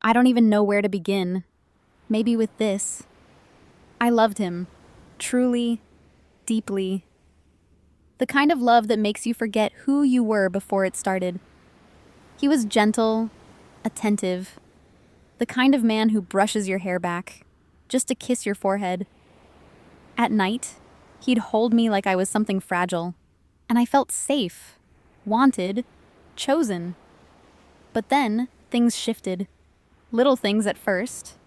I don't even know where to begin. Maybe with this. I loved him. Truly, deeply. The kind of love that makes you forget who you were before it started. He was gentle, attentive, the kind of man who brushes your hair back, just to kiss your forehead. At night, he'd hold me like I was something fragile, and I felt safe, wanted, chosen. But then, things shifted. Little things at first.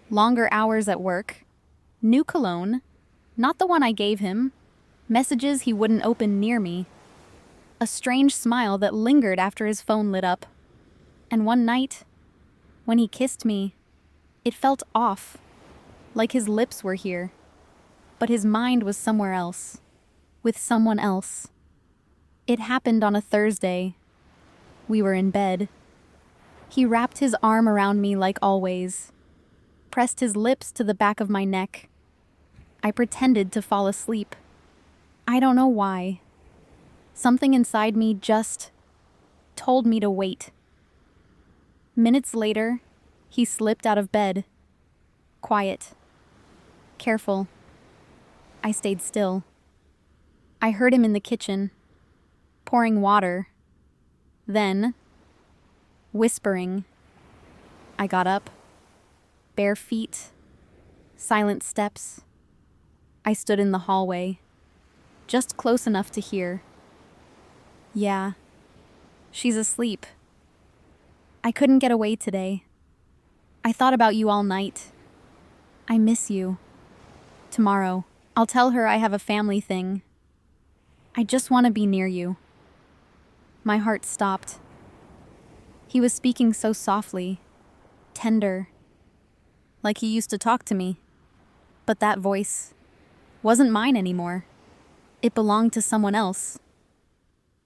Longer hours at work. New cologne. Not the one I gave him. Messages he wouldn't open near me. A strange smile that lingered after his phone lit up. And one night, when he kissed me, it felt off. Like his lips were here. But his mind was somewhere else. With someone else. It happened on a Thursday. We were in bed. He wrapped his arm around me like always, pressed his lips to the back of my neck. I pretended to fall asleep. I don't know why. Something inside me just told me to wait. Minutes later, he slipped out of bed. Quiet. Careful. I stayed still. I heard him in the kitchen, pouring water. Then, whispering. I got up. Bare feet. Silent steps. I stood in the hallway, just close enough to hear. Yeah, she's asleep. I couldn't get away today. I thought about you all night. I miss you. Tomorrow, I'll tell her I have a family thing. I just want to be near you. My heart stopped. He was speaking so softly, tender, like he used to talk to me. But that voice wasn't mine anymore. It belonged to someone else.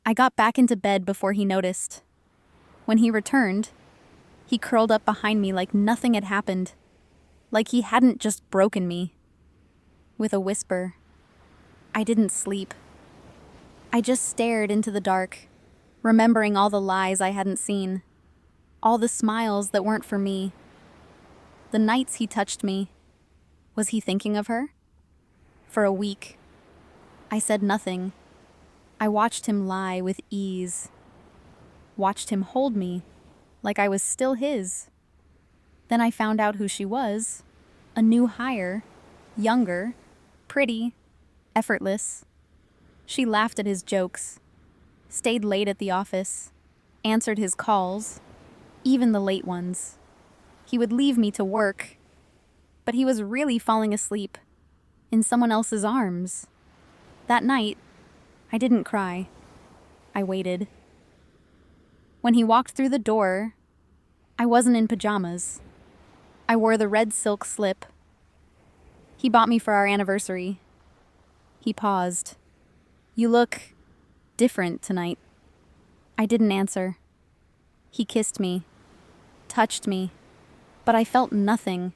I got back into bed before he noticed. When he returned, he curled up behind me like nothing had happened, like he hadn't just broken me. With a whisper, I didn't sleep. I just stared into the dark, remembering all the lies I hadn't seen. All the smiles that weren't for me. The nights he touched me. Was he thinking of her? For a week, I said nothing. I watched him lie with ease. Watched him hold me, like I was still his. Then I found out who she was. A new hire, younger, pretty, effortless. She laughed at his jokes, stayed late at the office, answered his calls. Even the late ones. He would leave me to work, but he was really falling asleep in someone else's arms. That night, I didn't cry. I waited. When he walked through the door, I wasn't in pajamas. I wore the red silk slip. He bought me for our anniversary. He paused. You look different tonight. I didn't answer. He kissed me. Touched me, but I felt nothing,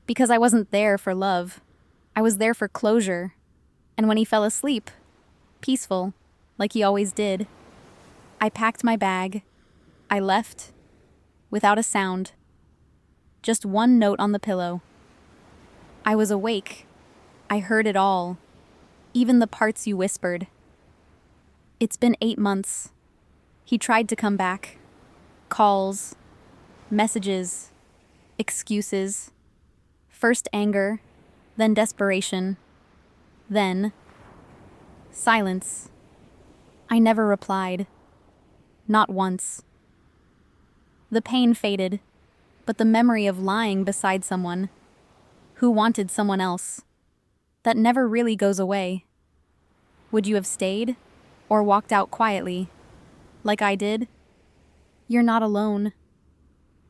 because I wasn't there for love. I was there for closure, and when he fell asleep, peaceful, like he always did, I packed my bag. I left, without a sound, just one note on the pillow. I was awake. I heard it all, even the parts you whispered. It's been 8 months. He tried to come back. Calls, messages, excuses, first anger, then desperation, then silence. I never replied. Not once. The pain faded, but the memory of lying beside someone who wanted someone else, that never really goes away. Would you have stayed or walked out quietly, like I did? You're not alone.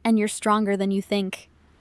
And you're stronger than you think.